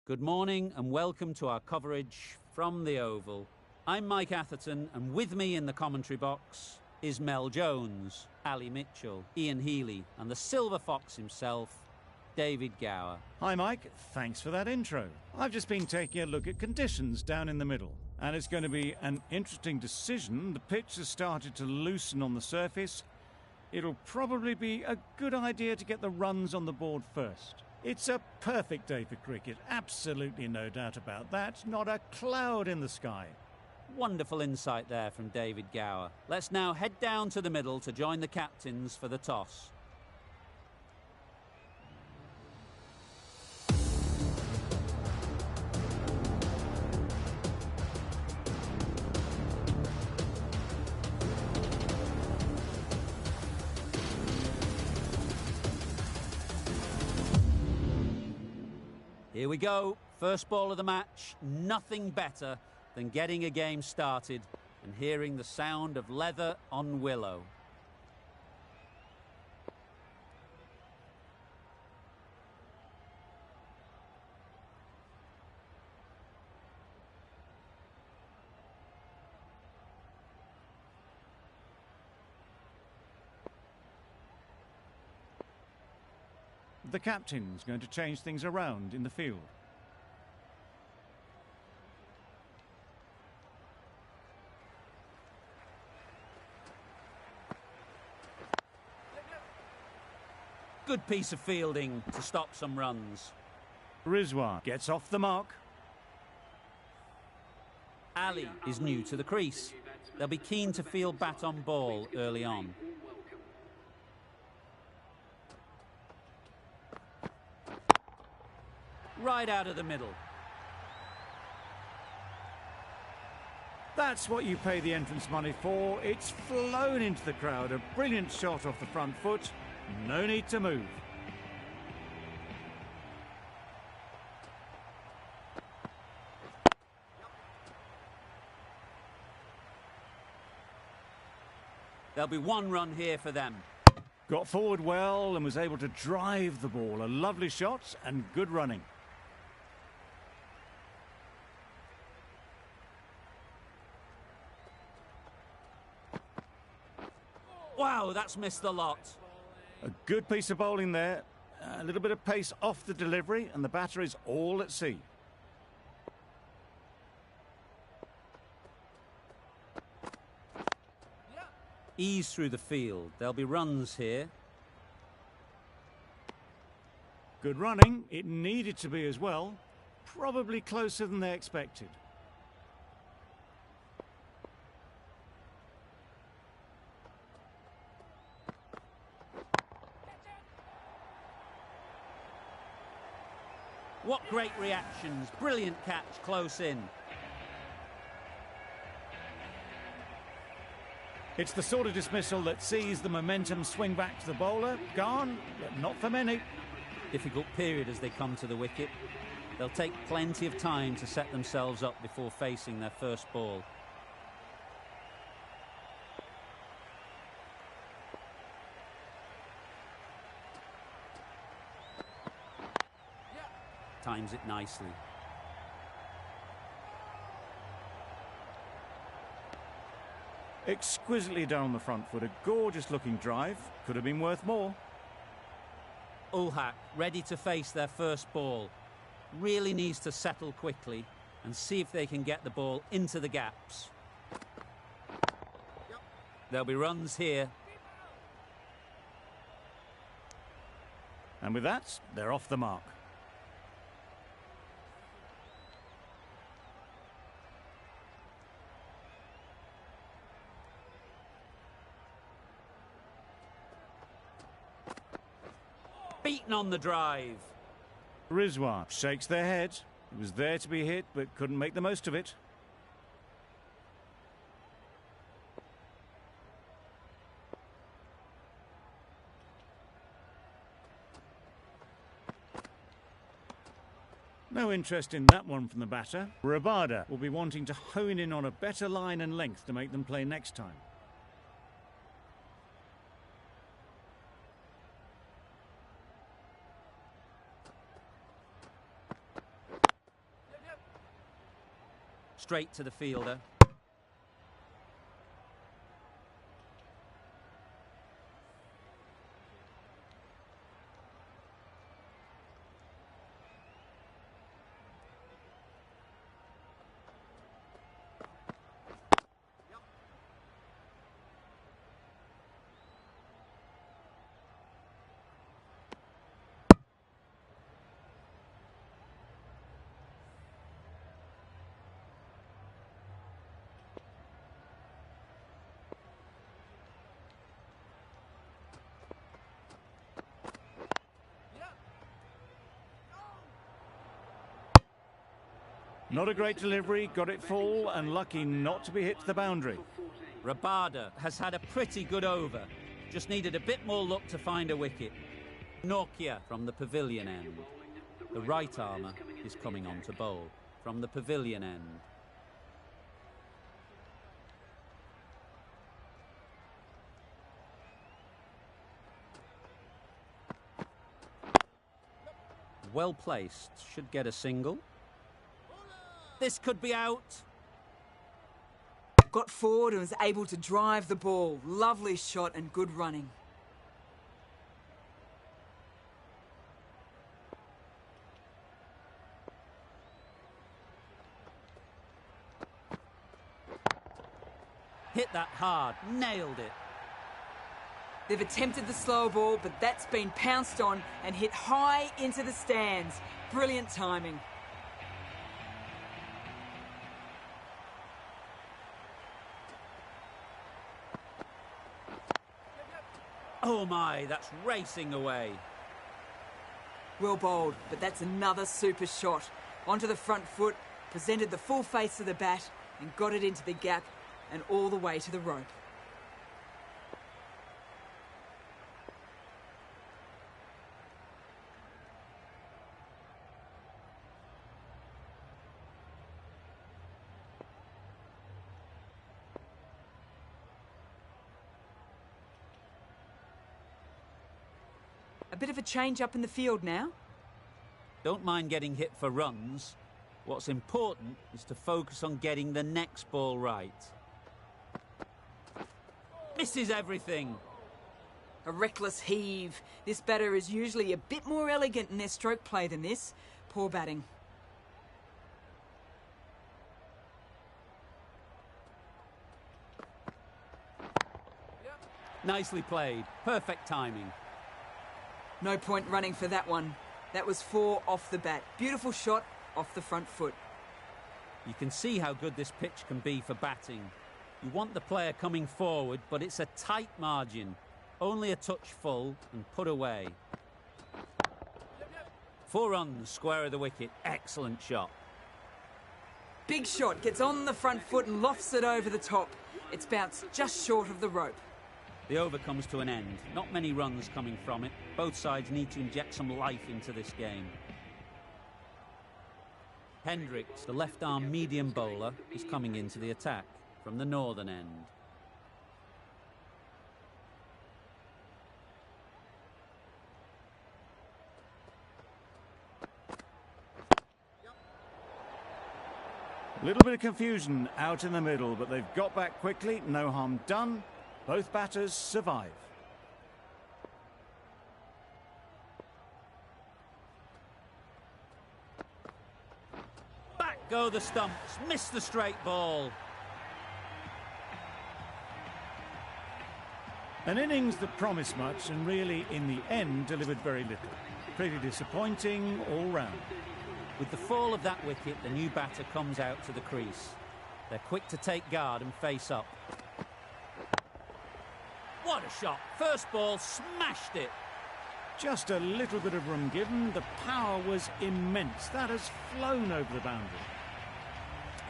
Good morning and welcome to our coverage from the Oval. I'm Mike Atherton, and with me in the commentary box is Mel Jones, Ali Mitchell, Ian Healy and the Silver Fox himself, David Gower. Hi Mike, thanks for that intro. I've just been taking a look at conditions down in the middle, and it's going to be an interesting decision. The pitch has started to loosen on the surface. It'll probably be a good idea to get the runs on the board first. It's a perfect day for cricket, absolutely no doubt about that. Not a cloud in the sky. Wonderful insight there from David Gower. Let's now head down to the middle to join the captains for the toss. Here we go, first ball of the match. Nothing better than getting a game started and hearing the sound of leather on willow. The captain's going to change things around in the field. Good piece of fielding to stop some runs. Rizwan gets off the mark. Ali is new to the crease. They'll be keen to field bat on ball early on. Right out of the middle. That's what you pay the entrance money for. It's flown into the crowd. A brilliant shot off the front foot. No need to move. There'll be one run here for them. Got forward well and was able to drive the ball. A lovely shot and good running. Wow, that's missed the lot. A good piece of bowling there. A little bit of pace off the delivery and the batter is all at sea. Ease through the field. There'll be runs here. Good running. It needed to be as well. Probably closer than they expected. What great reactions. Brilliant catch close in. It's the sort of dismissal that sees the momentum swing back to the bowler. Gone, but not for many. Difficult period as they come to the wicket. They'll take plenty of time to set themselves up before facing their first ball. Times it nicely. Exquisitely done on the front foot. A gorgeous looking drive. Could have been worth more. Ulhak ready to face their first ball. Really needs to settle quickly and see if they can get the ball into the gaps. There'll be runs here. And with that, they're off the mark. Beaten on the drive. Rizwan shakes their head. It was there to be hit, but couldn't make the most of it. No interest in that one from the batter. Rabada will be wanting to hone in on a better line and length to make them play next time. straight to the fielder. Not a great delivery, got it full and lucky not to be hit to the boundary. Rabada has had a pretty good over. Just needed a bit more luck to find a wicket. Nokia from the pavilion end. The right armour is coming on to bowl from the pavilion end. Well placed, should get a single. This could be out. Got forward and was able to drive the ball. Lovely shot and good running. Hit that hard, nailed it. They've attempted the slow ball, but that's been pounced on and hit high into the stands. Brilliant timing. Oh my, that's racing away. Well bowled, but that's another super shot. Onto the front foot, presented the full face of the bat and got it into the gap and all the way to the rope. A bit of a change up in the field now. Don't mind getting hit for runs. What's important is to focus on getting the next ball right. Misses everything. A reckless heave. This batter is usually a bit more elegant in their stroke play than this. Poor batting. Nicely played. Perfect timing. No point running for that one. That was 4 off the bat. Beautiful shot off the front foot. You can see how good this pitch can be for batting. You want the player coming forward, but it's a tight margin. Only a touch full and put away. 4 runs, square of the wicket. Excellent shot. Big shot, gets on the front foot and lofts it over the top. It's bounced just short of the rope. The over comes to an end. Not many runs coming from it. Both sides need to inject some life into this game. Hendricks, the left-arm medium bowler, is coming into the attack from the northern end. A little bit of confusion out in the middle, but they've got back quickly. No harm done. Both batters survive. Back go the stumps. Missed the straight ball. An innings that promised much and really, in the end, delivered very little. Pretty disappointing all round. With the fall of that wicket, the new batter comes out to the crease. They're quick to take guard and face up. What a shot. First ball, smashed it. Just a little bit of room given. The power was immense. That has flown over the boundary.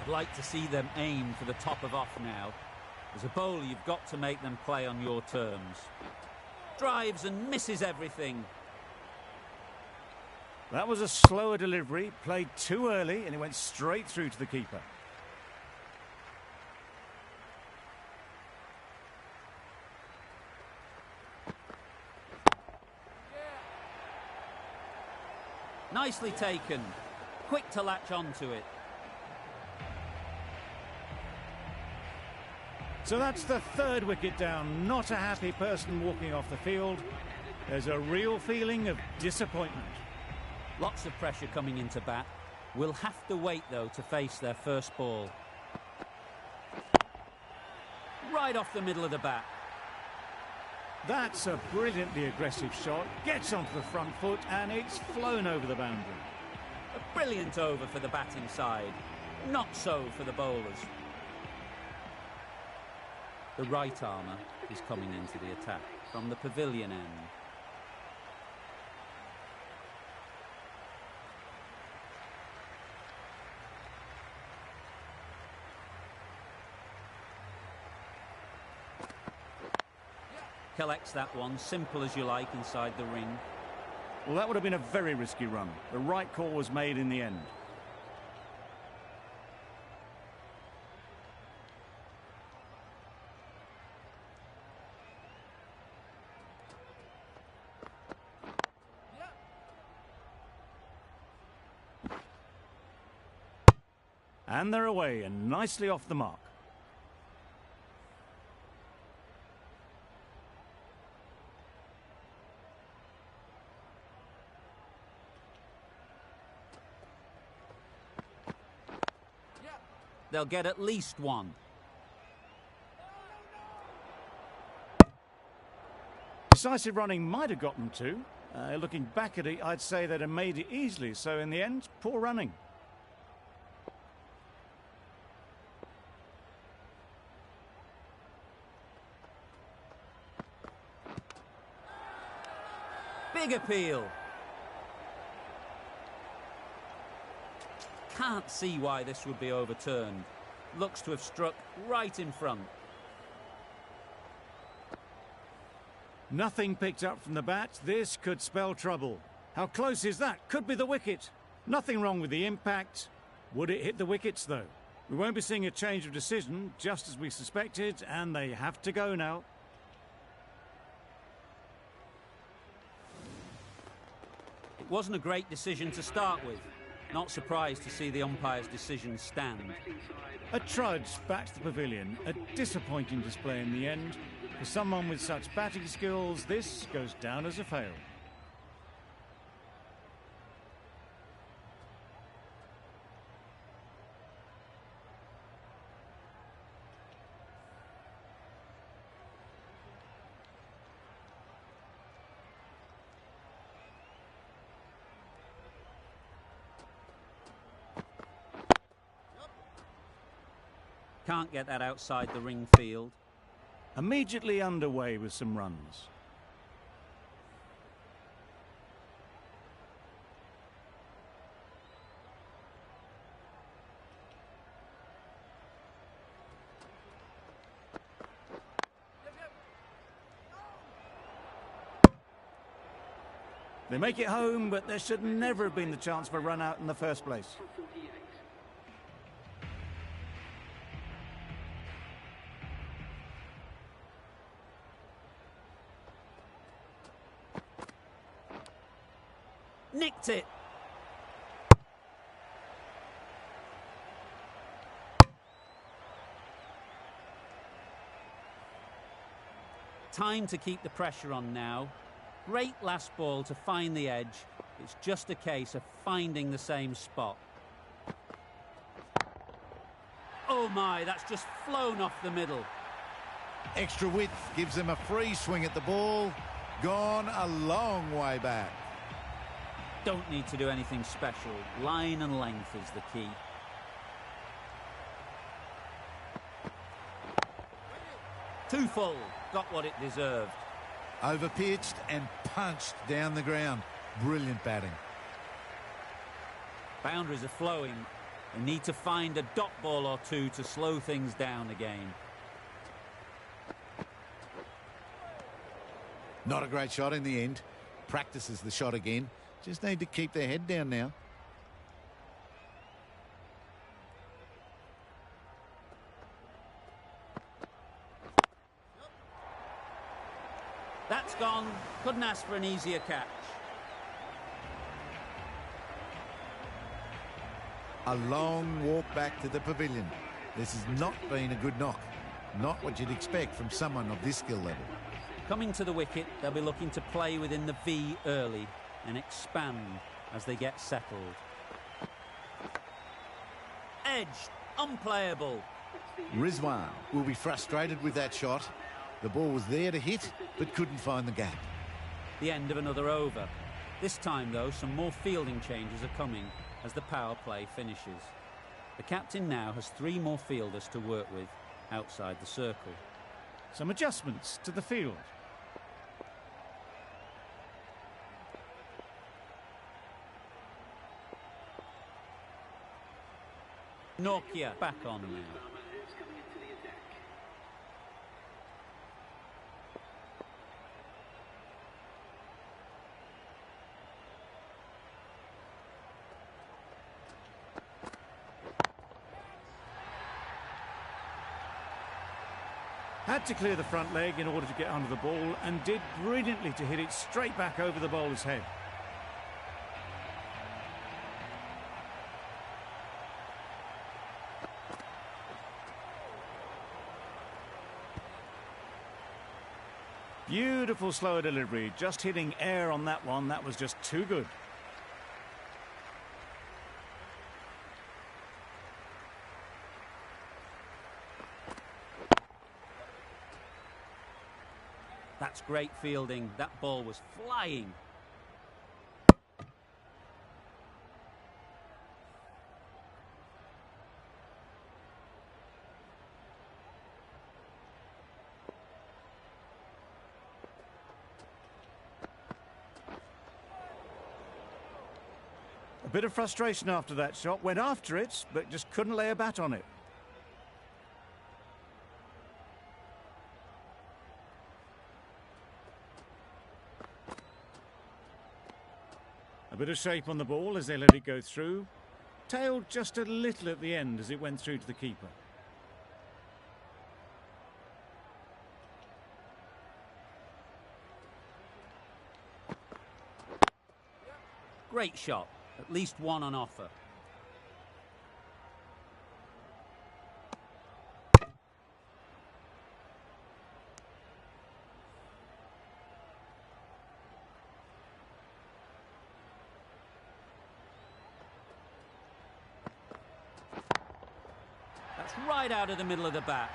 I'd like to see them aim for the top of off now. As a bowler, you've got to make them play on your terms. Drives and misses everything. That was a slower delivery, played too early, and it went straight through to the keeper. Nicely taken. Quick to latch onto it. So that's the third wicket down. Not a happy person walking off the field. There's a real feeling of disappointment. Lots of pressure coming into bat. We'll have to wait, though, to face their first ball. Right off the middle of the bat. That's a brilliantly aggressive shot. Gets onto the front foot and it's flown over the boundary. A brilliant over for the batting side. Not so for the bowlers. The right armour is coming into the attack from the pavilion end. Collects that one, simple as you like, inside the ring. Well, that would have been a very risky run. The right call was made in the end. And they're away and nicely off the mark. They'll get at least one. Decisive running might have gotten two. Looking back at it, I'd say they'd have made it easily. So in the end, poor running. Big appeal. Can't see why this would be overturned. Looks to have struck right in front. Nothing picked up from the bat. This could spell trouble. How close is that? Could be the wicket. Nothing wrong with the impact. Would it hit the wickets, though? We won't be seeing a change of decision, just as we suspected, and they have to go now. It wasn't a great decision to start with. Not surprised to see the umpire's decision stand. A trudge back to the pavilion. A disappointing display in the end. For someone with such batting skills, this goes down as a fail. Can't get that outside the ring field. Immediately underway with some runs. They make it home, but there should never have been the chance for a run out in the first place. Nicked it. Time to keep the pressure on now. Great last ball to find the edge. It's just a case of finding the same spot. Oh my, that's just flown off the middle. Extra width gives them a free swing at the ball. Gone a long way back. Don't need to do anything special. Line and length is the key. Too full. Got what it deserved. Overpitched and punched down the ground. Brilliant batting. Boundaries are flowing. They need to find a dot ball or two to slow things down again. Not a great shot in the end. Practices the shot again. Just need to keep their head down now. That's gone. Couldn't ask for an easier catch. A long walk back to the pavilion. This has not been a good knock. Not what you'd expect from someone of this skill level. Coming to the wicket, they'll be looking to play within the V early and expand as they get settled. Edged, unplayable. Rizwan will be frustrated with that shot. The ball was there to hit, but couldn't find the gap. The end of another over. This time, though, some more fielding changes are coming as the power play finishes. The captain now has 3 more fielders to work with outside the circle. Some adjustments to the field. Nokia back on now. Had to clear the front leg in order to get under the ball and did brilliantly to hit it straight back over the bowler's head. Beautiful slow delivery, just hitting air on that one. That was just too good. That's great fielding. That ball was flying. A bit of frustration after that shot. Went after it, but just couldn't lay a bat on it. A bit of shape on the ball as they let it go through. Tailed just a little at the end as it went through to the keeper. Great shot. At least one on offer. That's right out of the middle of the bat.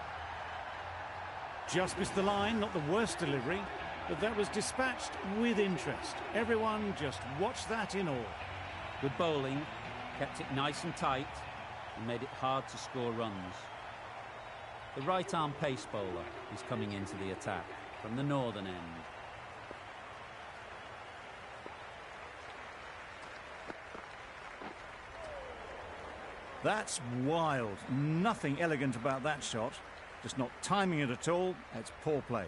Just missed the line, not the worst delivery, but that was dispatched with interest. Everyone just watched that in awe. Good bowling, kept it nice and tight and made it hard to score runs. The right-arm pace bowler is coming into the attack from the northern end. That's wild. Nothing elegant about that shot. Just not timing it at all. It's poor play.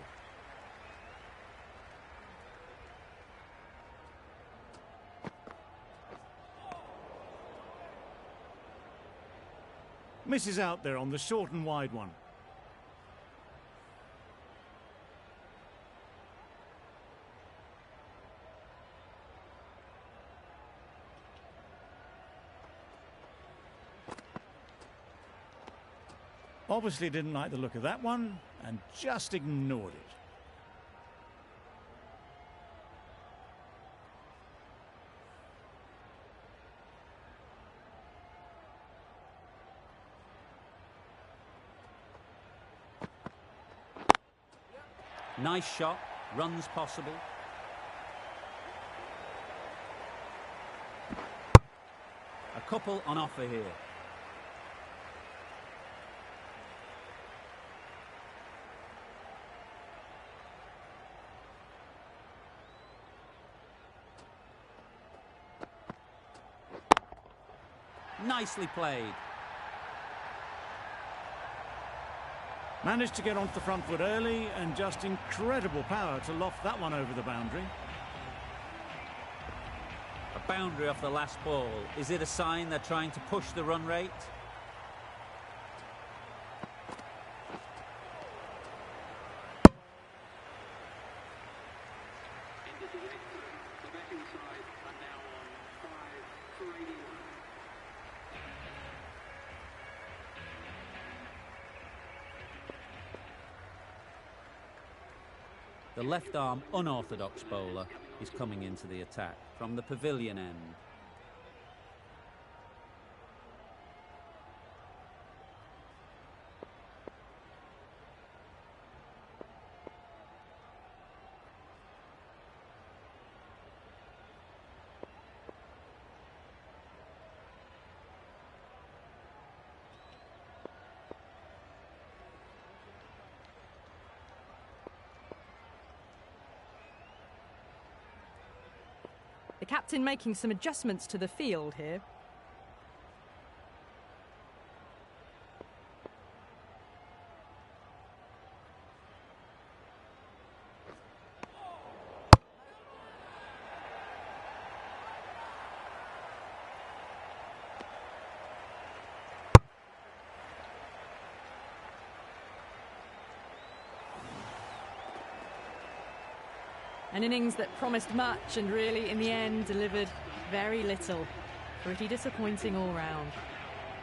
Misses out there on the short and wide one. Obviously didn't like the look of that one and just ignored it. Nice shot, runs possible. A couple on offer here. Nicely played. Managed to get onto the front foot early and just incredible power to loft that one over the boundary. A boundary off the last ball. Is it a sign they're trying to push the run rate? The left-arm unorthodox bowler is coming into the attack from the pavilion end. The captain making some adjustments to the field here. An innings that promised much and really, in the end, delivered very little. Pretty disappointing all round.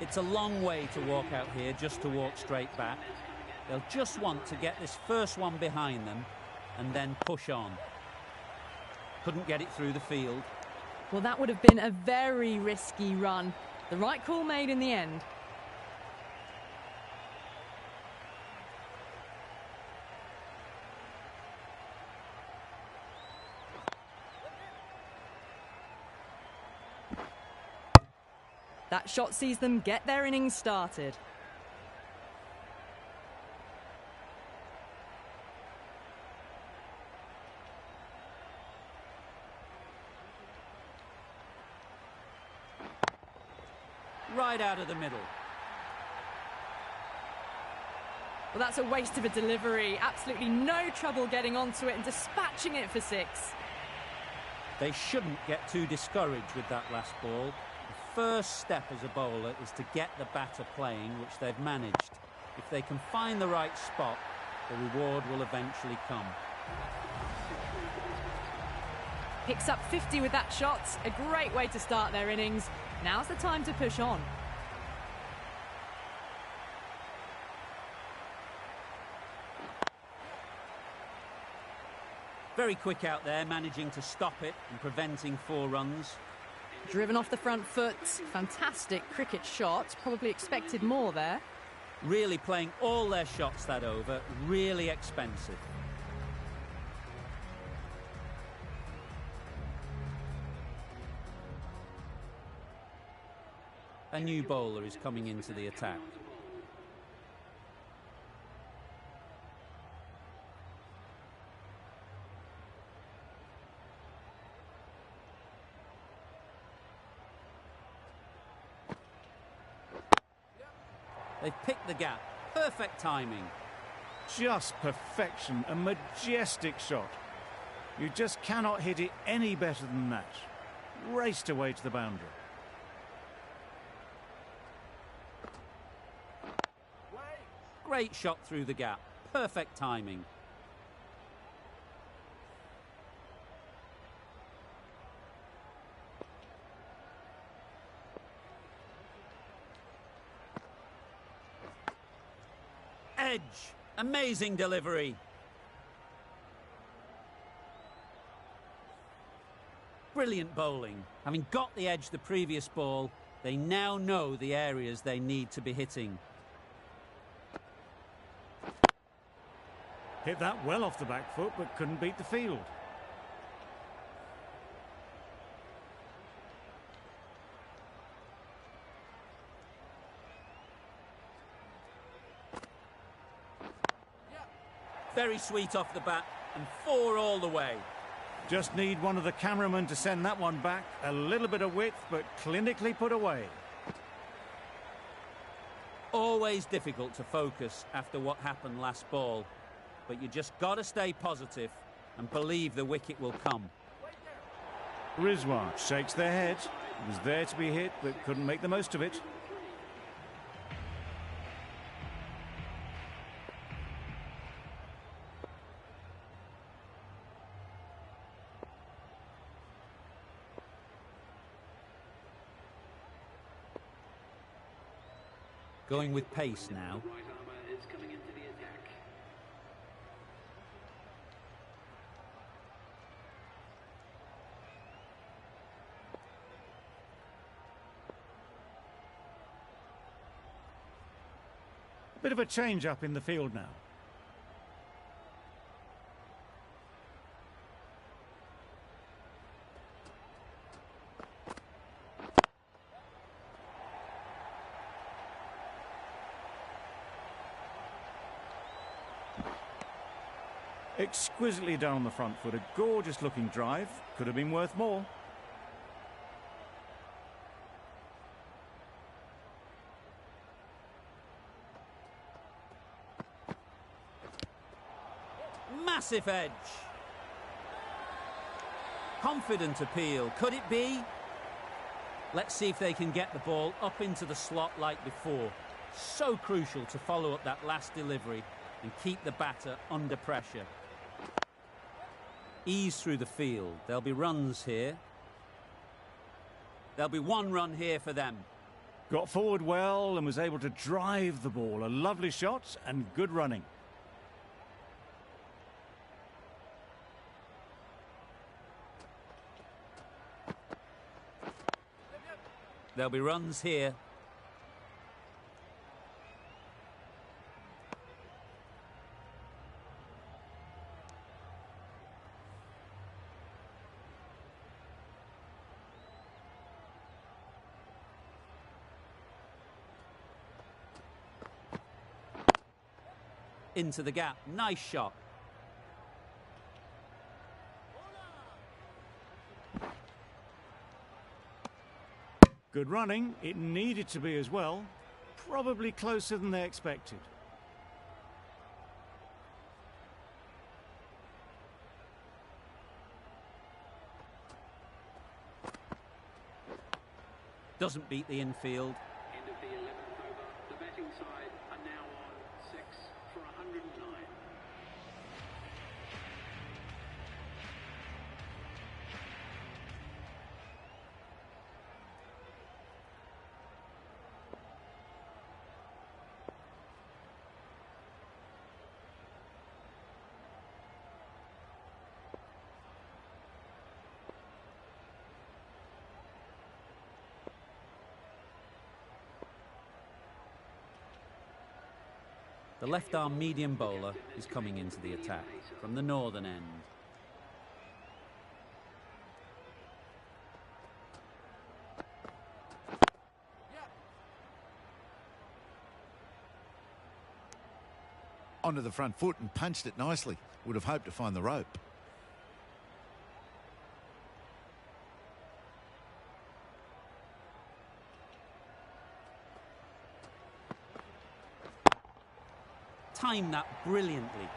It's a long way to walk out here just to walk straight back. They'll just want to get this first one behind them and then push on. Couldn't get it through the field. Well, that would have been a very risky run. The right call made in the end. That shot sees them get their innings started. Right out of the middle. Well, that's a waste of a delivery. Absolutely no trouble getting onto it and dispatching it for 6. They shouldn't get too discouraged with that last ball. The first step as a bowler is to get the batter playing, which they've managed. If they can find the right spot, the reward will eventually come. Picks up 50 with that shot. A great way to start their innings. Now's the time to push on. Very quick out there, managing to stop it and preventing 4 runs. Driven off the front foot. Fantastic cricket shot. Probably expected more there. Really playing all their shots that over. Really expensive. A new bowler is coming into the attack. They've picked the gap. Perfect timing. Just perfection, a majestic shot. You just cannot hit it any better than that. Raced away to the boundary. Great shot through the gap. Perfect timing. Edge. Amazing delivery. Brilliant bowling. Having got the edge the previous ball, they now know the areas they need to be hitting. Hit that well off the back foot, but couldn't beat the field. Very sweet off the bat, and 4 all the way. Just need one of the cameramen to send that one back. A little bit of width, but clinically put away. Always difficult to focus after what happened last ball, but you just got to stay positive and believe the wicket will come. Rizwan shakes their head. It was there to be hit, but couldn't make the most of it. Going with pace now. Bit of a change up in the field now. Exquisitely done on the front foot. A gorgeous looking drive. Could have been worth more. Massive edge. Confident appeal. Could it be? Let's see if they can get the ball up into the slot like before. So crucial to follow up that last delivery and keep the batter under pressure. Ease through the field. There'll be runs here. There'll be one run here for them. Got forward well and was able to drive the ball. A lovely shot and good running. There'll be runs here. Into the gap. Nice shot. Good running. It needed to be as well. Probably closer than they expected. Doesn't beat the infield. End of the 11th over. The batting side are now on 6 for 109. The left-arm medium bowler is coming into the attack from the northern end. Onto the front foot and punched it nicely. Would have hoped to find the rope. Timed that brilliantly.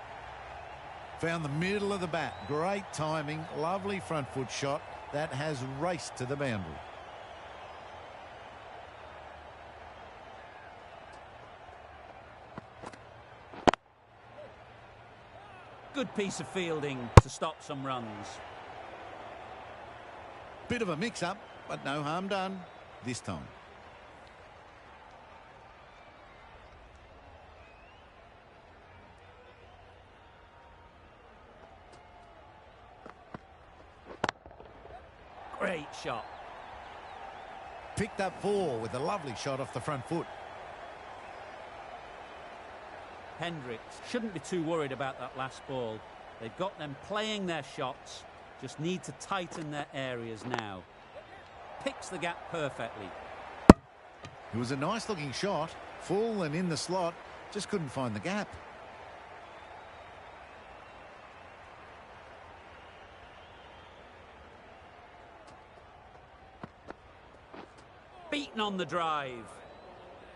Found the middle of the bat. Great timing. Lovely front foot shot. That has raced to the boundary. Good piece of fielding to stop some runs. Bit of a mix-up, but no harm done this time. Great shot. Picked up 4 with a lovely shot off the front foot. Hendricks shouldn't be too worried about that last ball. They've got them playing their shots, just need to tighten their areas now. Picks the gap perfectly. It was a nice looking shot, full and in the slot, just couldn't find the gap. Beaten on the drive.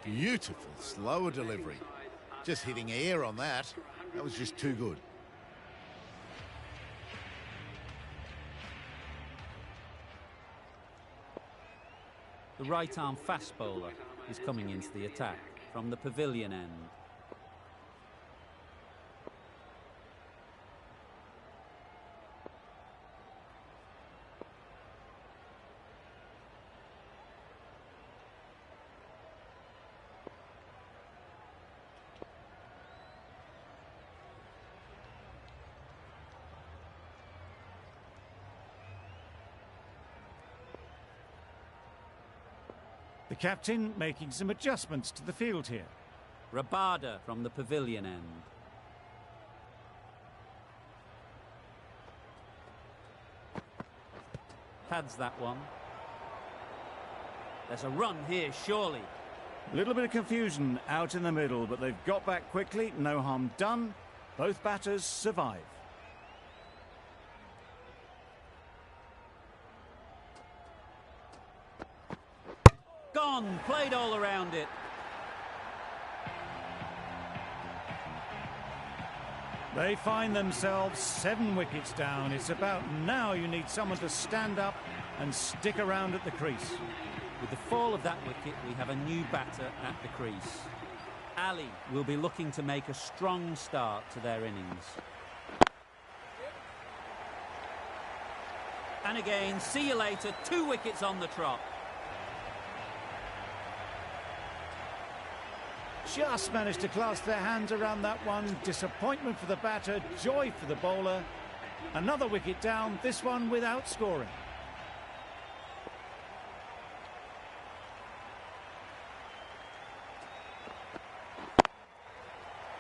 Beautiful, slower delivery. Just hitting air on that. That was just too good. The right-arm fast bowler is coming into the attack from the pavilion end. The captain making some adjustments to the field here. Rabada from the pavilion end. Pads that one. There's a run here, surely. A little bit of confusion out in the middle, but they've got back quickly. No harm done. Both batters survive. Gone, played all around it. They find themselves 7 wickets down. It's about now you need someone to stand up and stick around at the crease. With the fall of that wicket, we have a new batter at the crease. Ali will be looking to make a strong start to their innings. And again, see you later, 2 wickets on the trot. Just managed to clasp their hands around that one. Disappointment for the batter, joy for the bowler. Another wicket down, this one without scoring.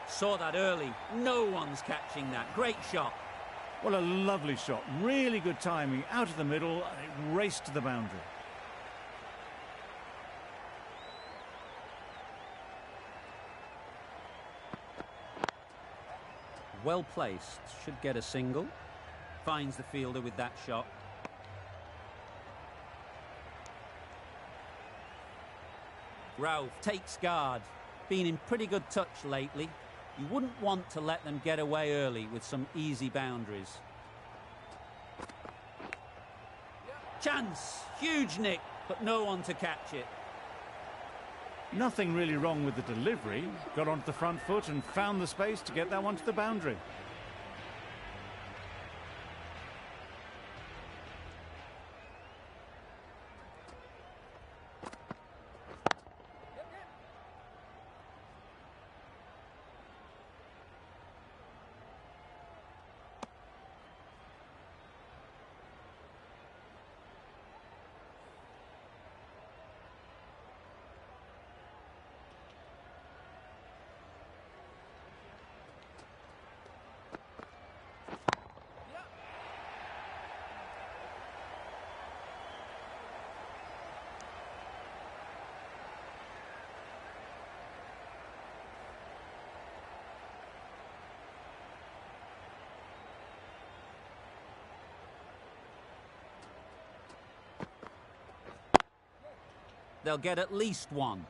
Saw that early. No one's catching that. Great shot. What a lovely shot. Really good timing. Out of the middle, and it raced to the boundary. Well placed. Should get a single. Finds the fielder with that shot. Rauf takes guard. Been in pretty good touch lately. You wouldn't want to let them get away early with some easy boundaries. Chance! Huge nick, but no one to catch it. Nothing really wrong with the delivery. Got onto the front foot and found the space to get that one to the boundary. They'll get at least one.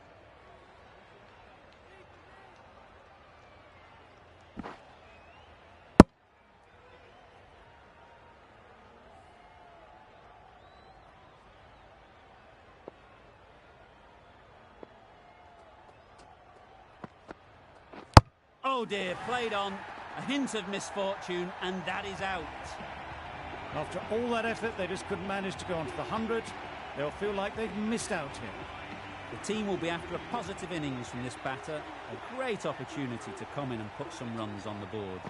Oh dear, played on. A hint of misfortune, and that is out. After all that effort, they just couldn't manage to go onto the 100. They'll feel like they've missed out here. The team will be after a positive innings from this batter. A great opportunity to come in and put some runs on the board.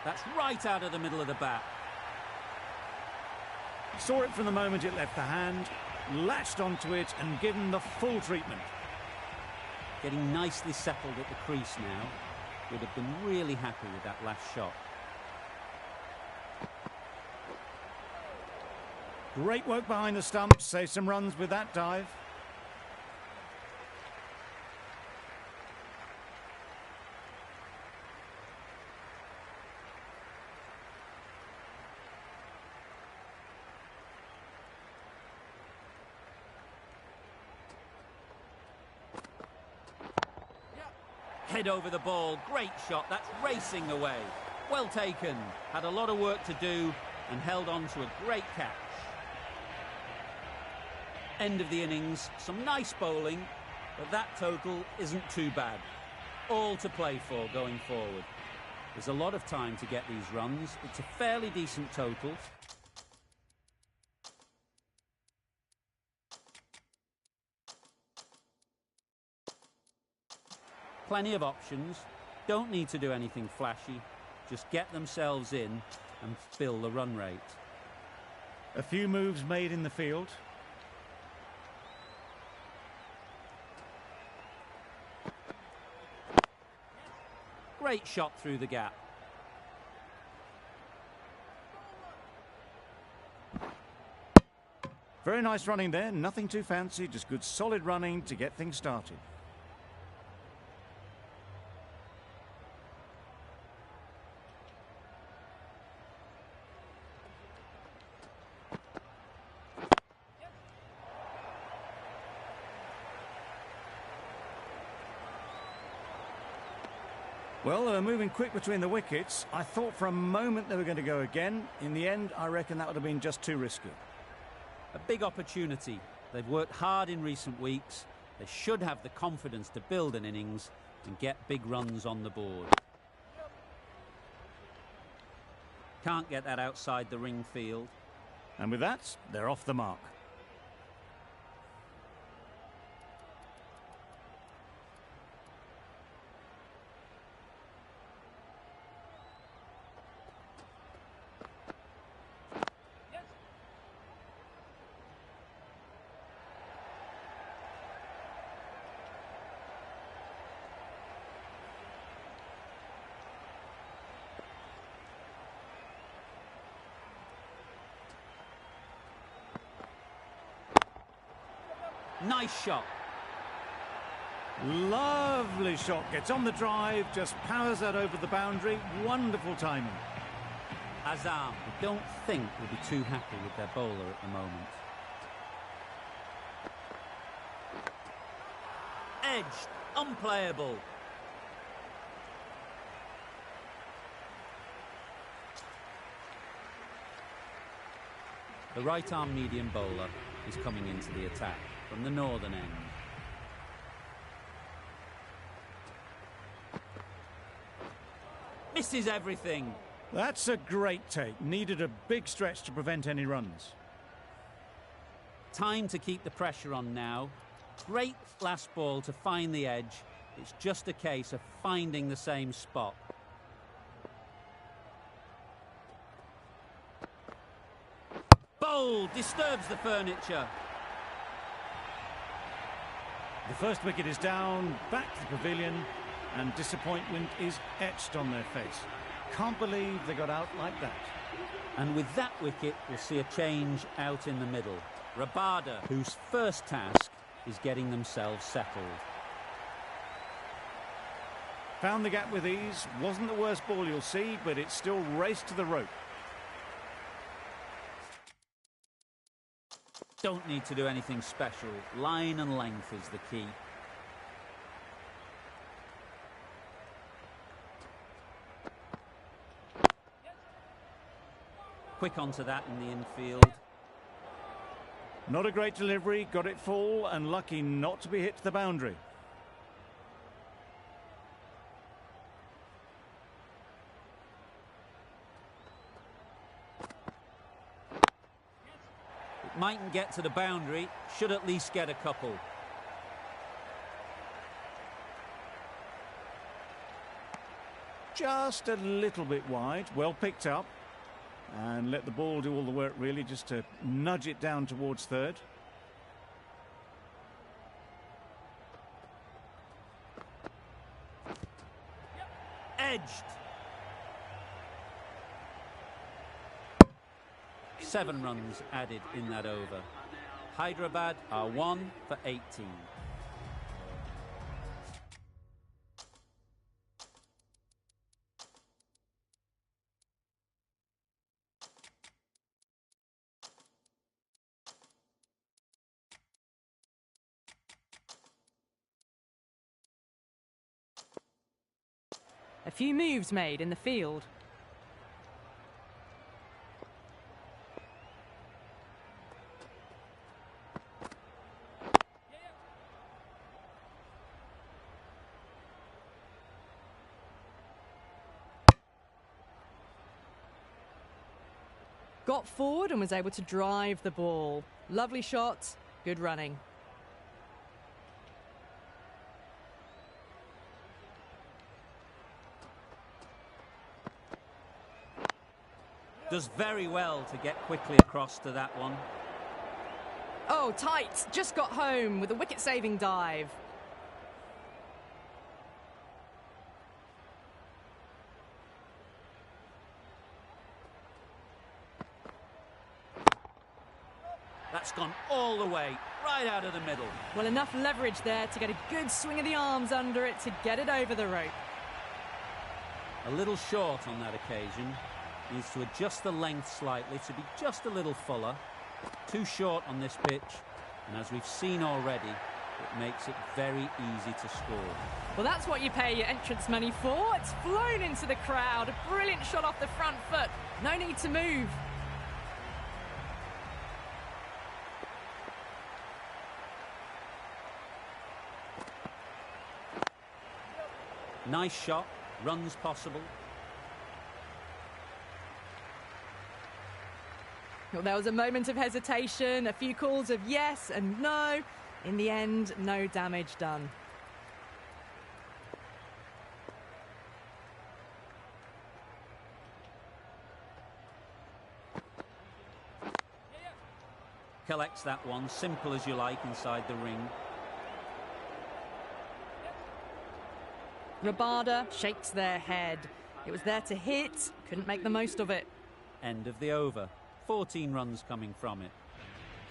That's right out of the middle of the bat. Saw it from the moment it left the hand, latched onto it and given the full treatment. Getting nicely settled at the crease now. Would have been really happy with that last shot. Great work behind the stumps, save some runs with that dive. Head over the ball, great shot, that's racing away. Well taken, had a lot of work to do and held on to a great catch. End of the innings, some nice bowling, but that total isn't too bad. All to play for going forward. There's a lot of time to get these runs. It's a fairly decent total. Plenty of options. Don't need to do anything flashy. Just get themselves in and fill the run rate. A few moves made in the field. Great shot through the gap. Very nice running there, nothing too fancy, just good solid running to get things started. Well, they were moving quick between the wickets. I thought for a moment they were going to go again. In the end, I reckon that would have been just too risky. A big opportunity. They've worked hard in recent weeks. They should have the confidence to build an innings and get big runs on the board. Can't get that outside the ring field. And with that, they're off the mark. Nice shot. Lovely shot. Gets on the drive, just powers that over the boundary. Wonderful timing. Azam, I don't think will be too happy with their bowler at the moment. Edged, unplayable. The right-arm medium bowler is coming into the attack from the northern end. Misses everything. That's a great take. Needed a big stretch to prevent any runs. Time to keep the pressure on now. Great last ball to find the edge. It's just a case of finding the same spot. Bold, disturbs the furniture. The first wicket is down, back to the pavilion, and disappointment is etched on their face. Can't believe they got out like that. And with that wicket, we'll see a change out in the middle. Rabada, whose first task is getting themselves settled. Found the gap with ease. Wasn't the worst ball you'll see, but it still raced to the rope. Don't need to do anything special. Line and length is the key. Quick onto that in the infield. Not a great delivery, got it full and lucky not to be hit to the boundary. It mightn't get to the boundary, should at least get a couple. Just a little bit wide, well picked up. And let the ball do all the work really, just to nudge it down towards third. Edged. 7 runs added in that over. Hyderabad are 1 for 18. A few moves made in the field. Got forward and was able to drive the ball. Lovely shot, good running. Does very well to get quickly across to that one. Oh, tight. Just got home with a wicket-saving dive. That's gone all the way, right out of the middle. Well, enough leverage there to get a good swing of the arms under it to get it over the rope. A little short on that occasion. Needs to adjust the length slightly to be just a little fuller. Too short on this pitch, and as we've seen already, it makes it very easy to score. Well, that's what you pay your entrance money for. It's flown into the crowd. A brilliant shot off the front foot. No need to move. Nice shot, runs possible. Well, there was a moment of hesitation, a few calls of yes and no. In the end, no damage done. Collects that one, simple as you like, inside the ring. Rabada shakes their head. It was there to hit, couldn't make the most of it. End of the over. 14 runs coming from it.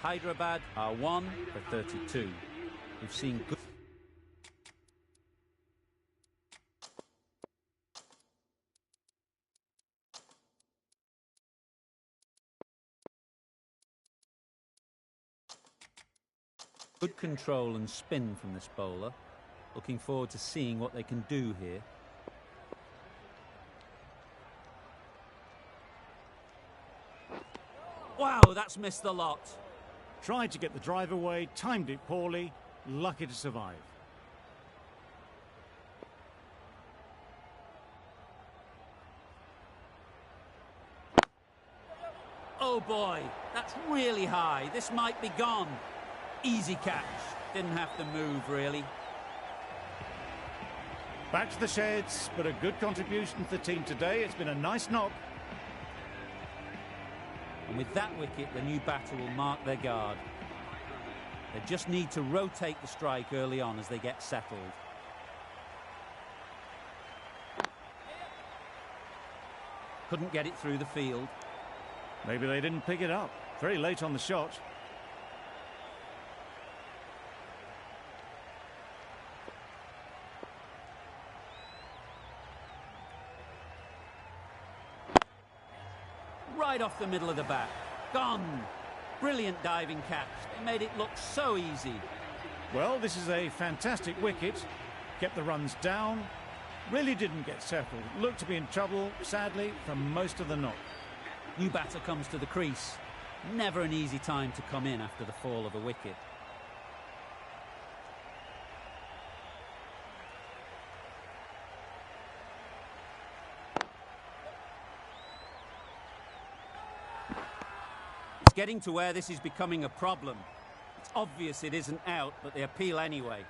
Hyderabad are 1 for 32. We've seen good... good control and spin from this bowler. Looking forward to seeing what they can do here. Wow, that's missed the lot. Tried to get the drive away, timed it poorly, lucky to survive. Oh boy, that's really high. This might be gone. Easy catch. Didn't have to move, really. Back to the sheds, but a good contribution to the team today. It's been a nice knock. And with that wicket, the new batter will mark their guard. They just need to rotate the strike early on as they get settled. Couldn't get it through the field. Maybe they didn't pick it up. Very late on the shot. Right off the middle of the bat. Gone. Brilliant diving catch. They made it look so easy. Well, this is a fantastic wicket. Kept the runs down. Really didn't get settled. Looked to be in trouble, sadly, for most of the knock. New batter comes to the crease. Never an easy time to come in after the fall of a wicket. It's getting to where this is becoming a problem. It's obvious it isn't out, but they appeal anyway.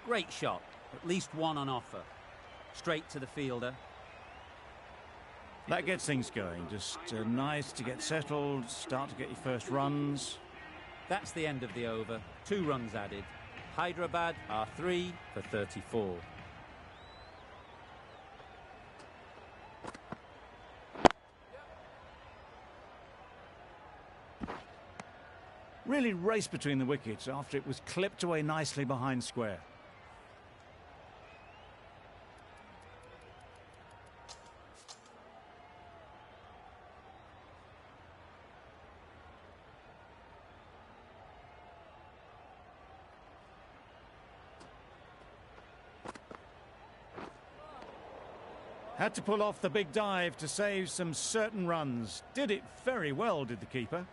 Great shot. At least one on offer. Straight to the fielder. That gets things going. Just nice to get settled, start to get your first runs. That's the end of the over. 2 runs added. Hyderabad are 3 for 34. Really raced between the wickets after it was clipped away nicely behind square. Had to pull off the big dive to save some certain runs. Did it very well, did the keeper.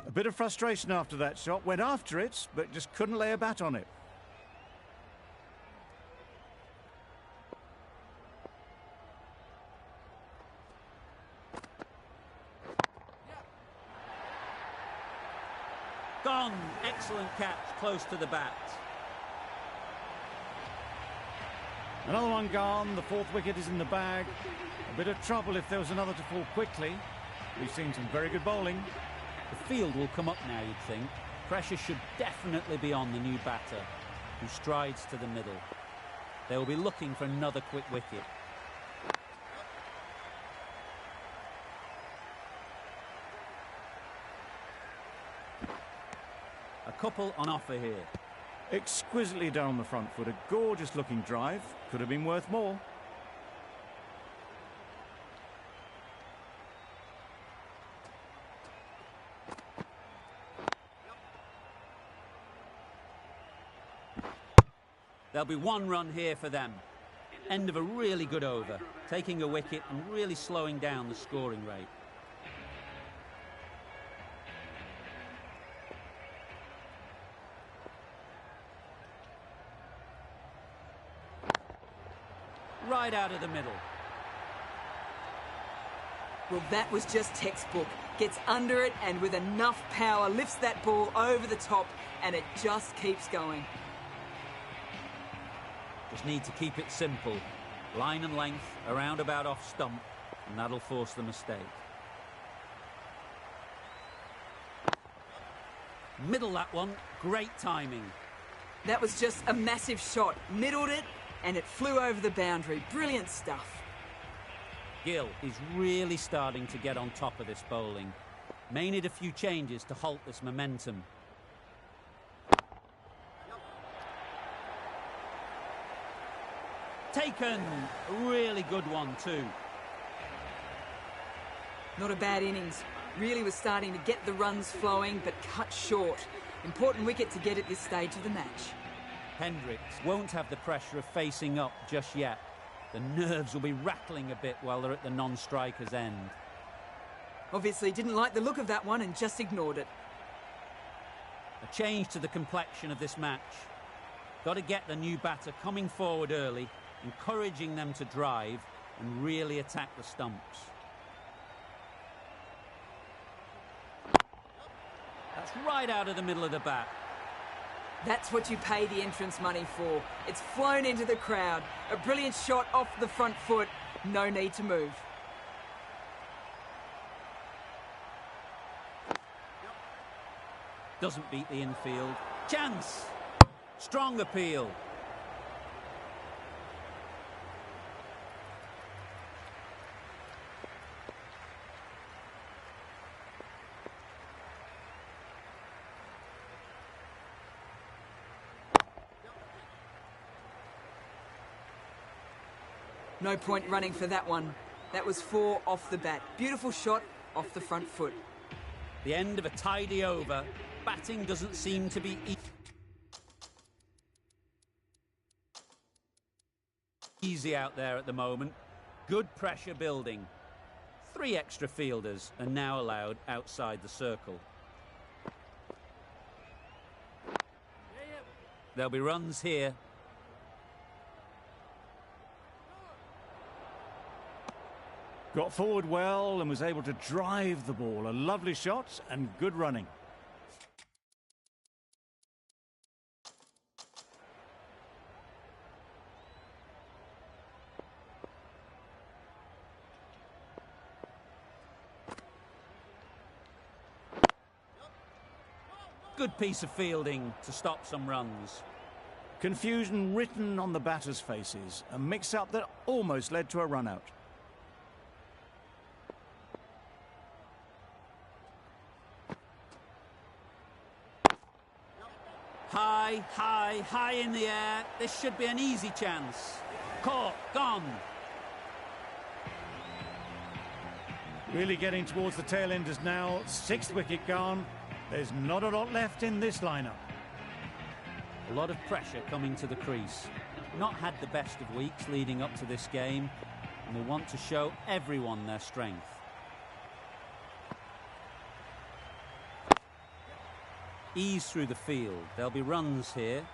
A bit of frustration after that shot. Went after it, but just couldn't lay a bat on it. Gone. Excellent catch, close to the bat. Another one gone. The fourth wicket is in the bag. A bit of trouble if there was another to fall quickly. We've seen some very good bowling. The field will come up now, you'd think. Pressure should definitely be on the new batter, who strides to the middle. They will be looking for another quick wicket. A couple on offer here. Exquisitely done on the front foot. A gorgeous looking drive. Could have been worth more. There'll be one run here for them. End of a really good over, taking a wicket and really slowing down the scoring rate. Right out of the middle. Well, that was just textbook. Gets under it and with enough power lifts that ball over the top and it just keeps going. Just need to keep it simple. Line and length, around about off stump, and that'll force the mistake. Middle that one, great timing. That was just a massive shot. Middled it and it flew over the boundary. Brilliant stuff. Gill is really starting to get on top of this bowling. May need a few changes to halt this momentum. Taken! A really good one too. Not a bad innings. Really was starting to get the runs flowing, but cut short. Important wicket to get at this stage of the match. Hendricks won't have the pressure of facing up just yet. The nerves will be rattling a bit while they're at the non-striker's end. Obviously didn't like the look of that one and just ignored it. A change to the complexion of this match. Got to get the new batter coming forward early, encouraging them to drive and really attack the stumps. That's right out of the middle of the bat. That's what you pay the entrance money for. It's flown into the crowd. A brilliant shot off the front foot. No need to move. Doesn't beat the infield. Chance! Strong appeal. No point running for that one. That was 4 off the bat. Beautiful shot off the front foot. The end of a tidy over. Batting doesn't seem to be easy out there at the moment. Good pressure building. 3 extra fielders are now allowed outside the circle. There'll be runs here. Got forward well and was able to drive the ball. A lovely shot and good running. Good piece of fielding to stop some runs. Confusion written on the batters' faces. A mix-up that almost led to a run-out. High, high, high in the air. This should be an easy chance. Caught, gone. Really getting towards the tail enders now. 6th wicket gone. There's not a lot left in this lineup. A lot of pressure coming to the crease. Not had the best of weeks leading up to this game, and will want to show everyone their strength. Ease through the field. There'll be runs here.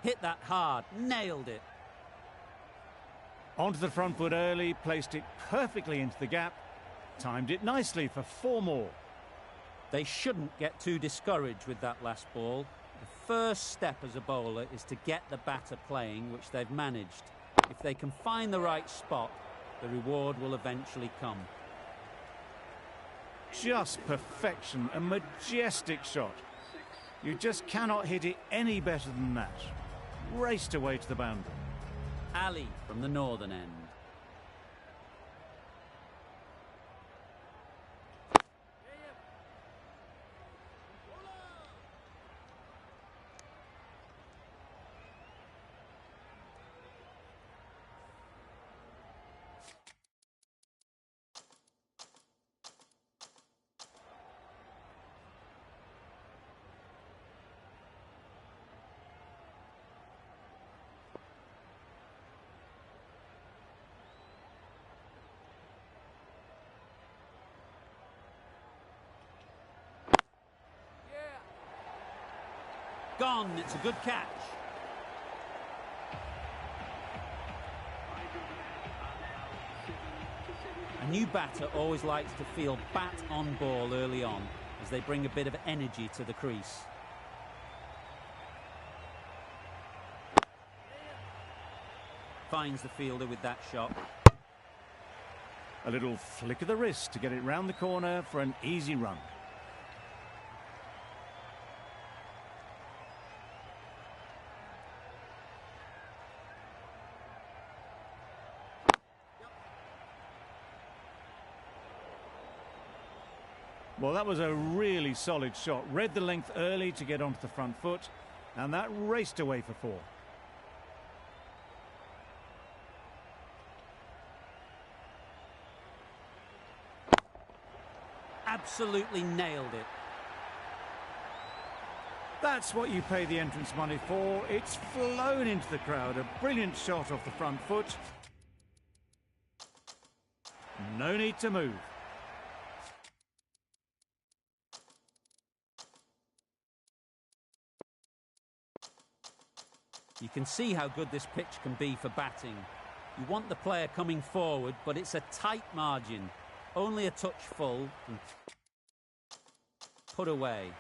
Hit that hard, nailed it. Onto the front foot early, placed it perfectly into the gap, timed it nicely for 4 more. They shouldn't get too discouraged with that last ball. The first step as a bowler is to get the batter playing, which they've managed. If they can find the right spot, the reward will eventually come. Just perfection, a majestic shot. You just cannot hit it any better than that. Raced away to the boundary. Ali from the northern end. Gone, it's a good catch. A new batter always likes to feel bat on ball early on as they bring a bit of energy to the crease. Finds the fielder with that shot. A little flick of the wrist to get it round the corner for an easy run. Well, that was a really solid shot. Read the length early to get onto the front foot, and that raced away for 4. Absolutely nailed it. That's what you pay the entrance money for. It's flown into the crowd. A brilliant shot off the front foot. No need to move. You can see how good this pitch can be for batting. You want the player coming forward, but it's a tight margin. Only a touch full and put away.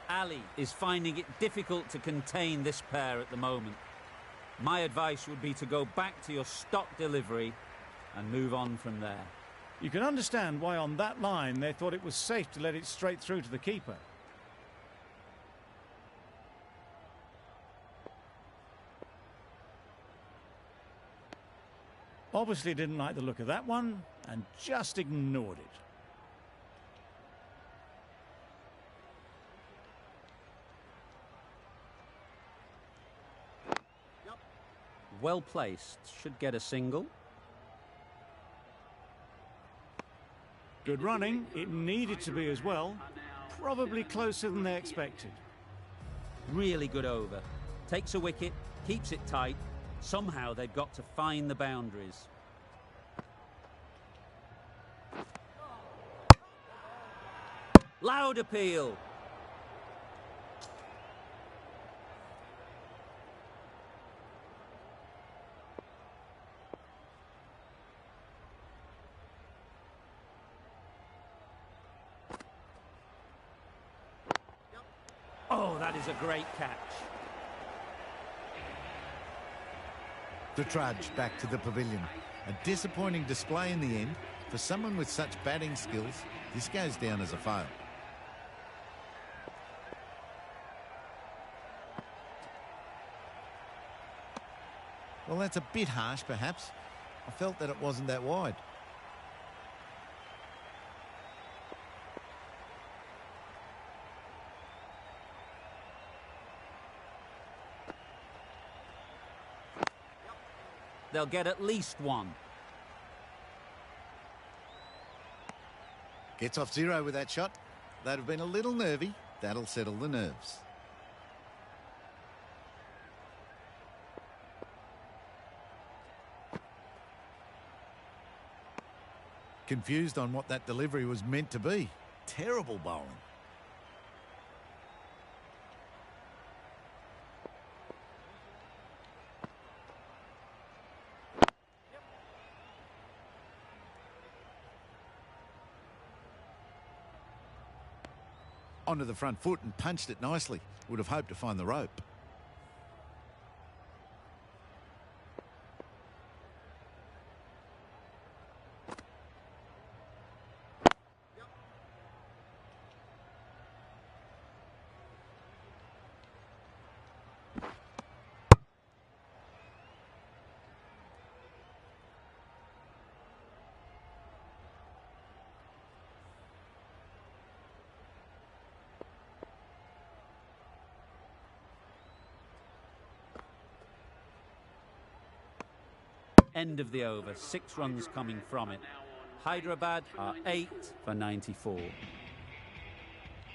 Ali is finding it difficult to contain this pair at the moment. My advice would be to go back to your stock delivery and move on from there. You can understand why on that line they thought it was safe to let it straight through to the keeper. Obviously didn't like the look of that one and just ignored it. Well placed, should get a single. Good running, it needed to be as well. Probably closer than they expected. Really good over. Takes a wicket, keeps it tight. Somehow they've got to find the boundaries. Loud appeal. Oh, that is a great catch. The trudge back to the pavilion. A disappointing display in the end. For someone with such batting skills, this goes down as a fail. Well, that's a bit harsh, perhaps. I felt that it wasn't that wide. They'll get at least one. Gets off 0 with that shot. They'd have been a little nervy. That'll settle the nerves. Confused on what that delivery was meant to be. Terrible bowling. onto the front foot and punched it nicely. Would have hoped to find the rope. End of the over, 6 runs coming from it. Hyderabad are 8 for 94.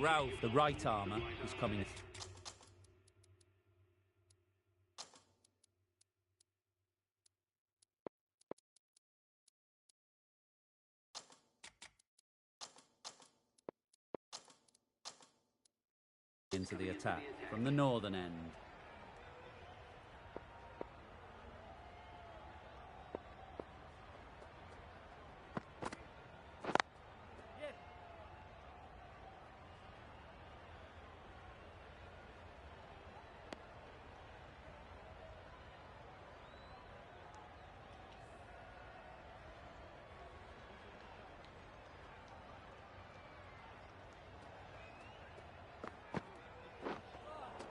Ralph, the right armour, is coming. Into the attack from the northern end.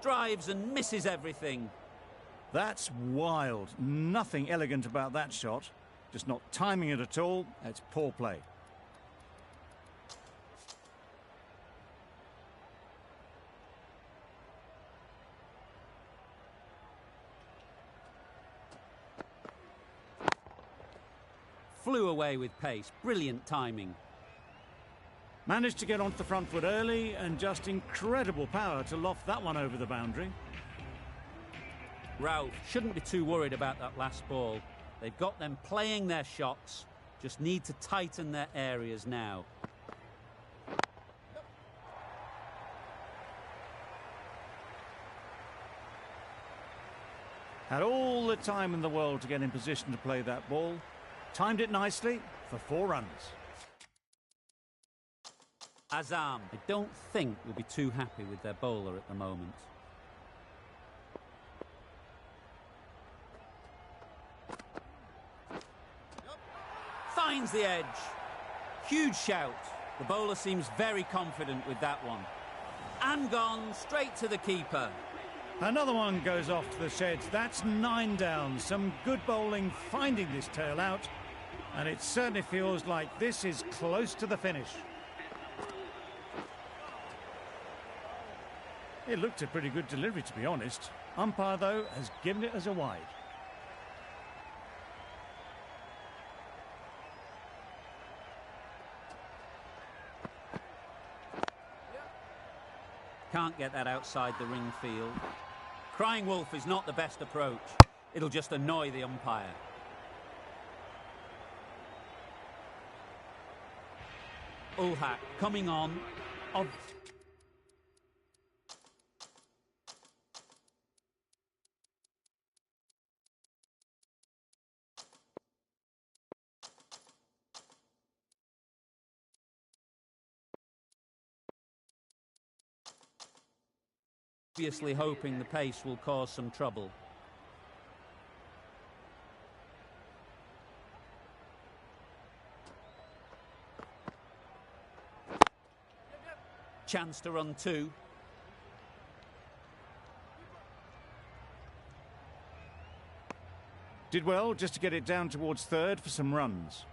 Drives and misses everything. That's wild. Nothing elegant about that shot. Just not timing it at all. It's poor play. Flew away with pace. Brilliant timing. Managed to get onto the front foot early and just incredible power to loft that one over the boundary. Ralph shouldn't be too worried about that last ball. They've got them playing their shots, just need to tighten their areas now. Had all the time in the world to get in position to play that ball. Timed it nicely for 4 runs. Azam, I don't think will be too happy with their bowler at the moment. Finds the edge. Huge shout. The bowler seems very confident with that one. And gone straight to the keeper. Another one goes off to the sheds. That's 9 down. Some good bowling finding this tail out. And it certainly feels like this is close to the finish. It looked a pretty good delivery, to be honest. Umpire, though, has given it as a wide. Can't get that outside the ring field. Crying wolf is not the best approach. It'll just annoy the umpire. Ulhak coming on. Obviously hoping the pace will cause some trouble. Chance to run 2. Did well just to get it down towards 3rd for some runs.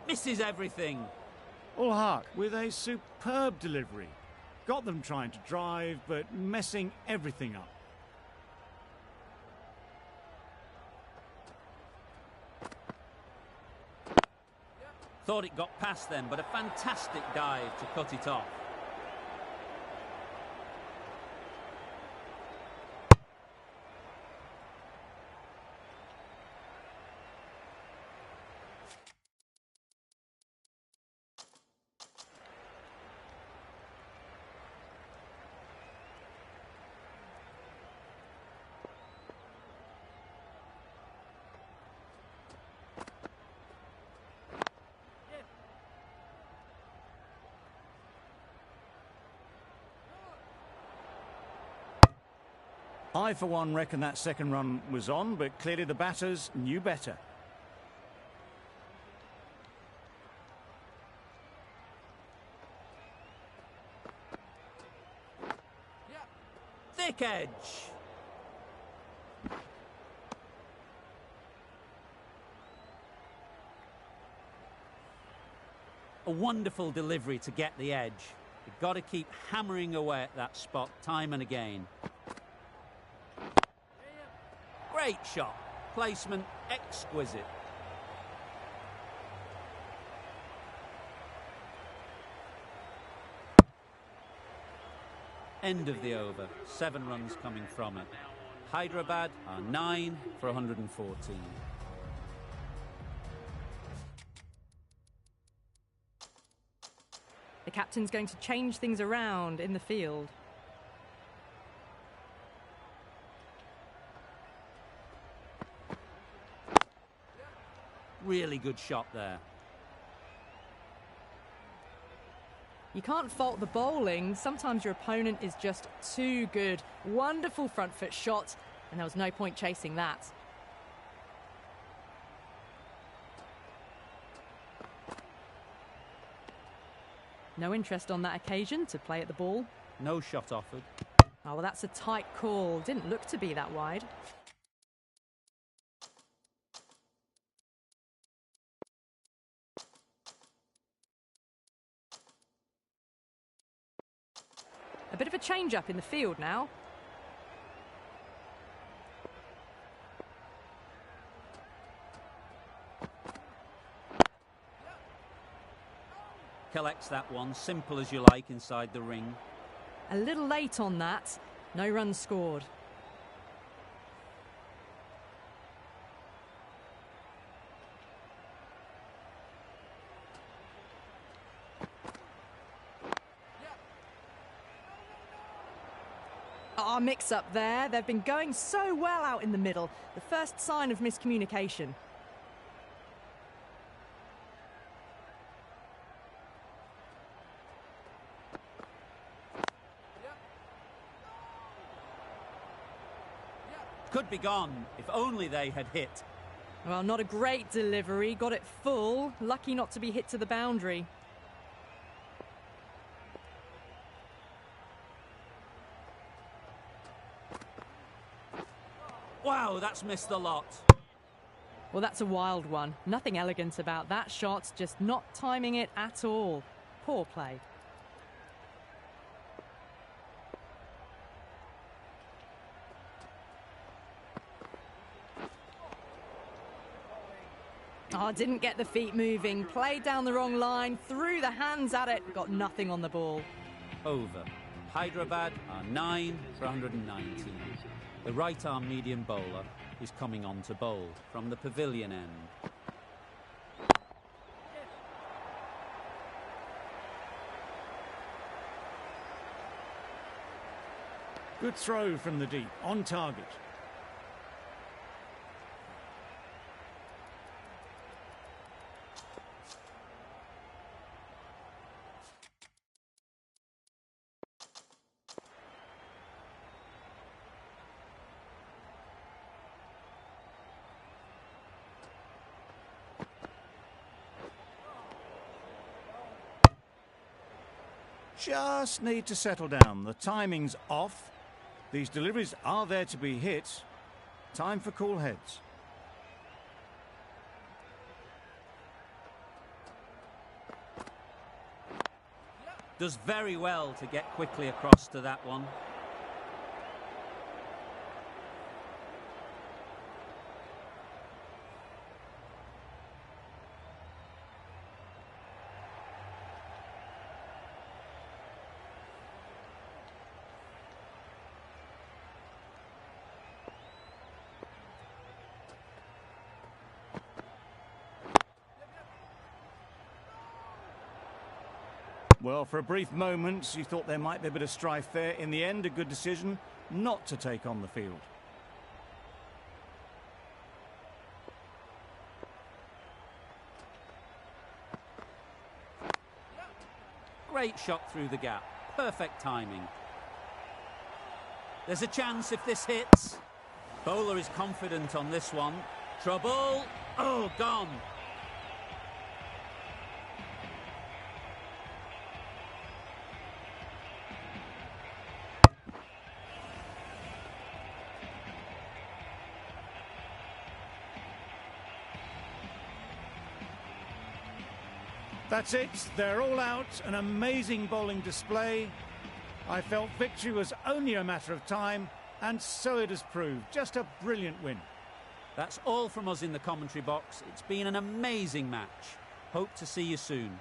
Misses everything. Ulhak with a superb delivery. Got them trying to drive, but messing everything up. Thought it got past them, but a fantastic dive to cut it off. I, for one, reckon that second run was on, but clearly the batters knew better. Thick edge. A wonderful delivery to get the edge. You've got to keep hammering away at that spot time and again. Great shot. Placement exquisite. End of the over. 7 runs coming from it. Hyderabad are 9 for 114. The captain's going to change things around in the field. Really good shot there. You can't fault the bowling. Sometimes your opponent is just too good. Wonderful front foot shot, and there was no point chasing that. No interest on that occasion to play at the ball. No shot offered. Oh, well, that's a tight call. Didn't look to be that wide. A bit of a change-up in the field now. Collects that one, simple as you like, inside the ring. A little late on that. No runs scored. Our mix-up there. They've been going so well out in the middle. The first sign of miscommunication. Could be gone, if only they had hit. Well, not a great delivery. Got it full. Lucky not to be hit to the boundary. Wow, that's missed a lot. Well, that's a wild one. Nothing elegant about that shot, just not timing it at all. Poor play. Oh, didn't get the feet moving. Played down the wrong line, threw the hands at it, got nothing on the ball. Over. Hyderabad are 9 for 119. The right-arm medium bowler is coming on to bowl from the pavilion end. Good throw from the deep, on target. Just need to settle down. The timing's off. These deliveries are there to be hit. Time for cool heads. Does very well to get quickly across to that one. Well, for a brief moment, you thought there might be a bit of strife there. In the end, a good decision not to take on the field. Great shot through the gap. Perfect timing. There's a chance if this hits. Bowler is confident on this one. Trouble. Oh, gone. That's it, they're all out, an amazing bowling display. I felt victory was only a matter of time, and so it has proved. Just a brilliant win. That's all from us in the commentary box. It's been an amazing match. Hope to see you soon.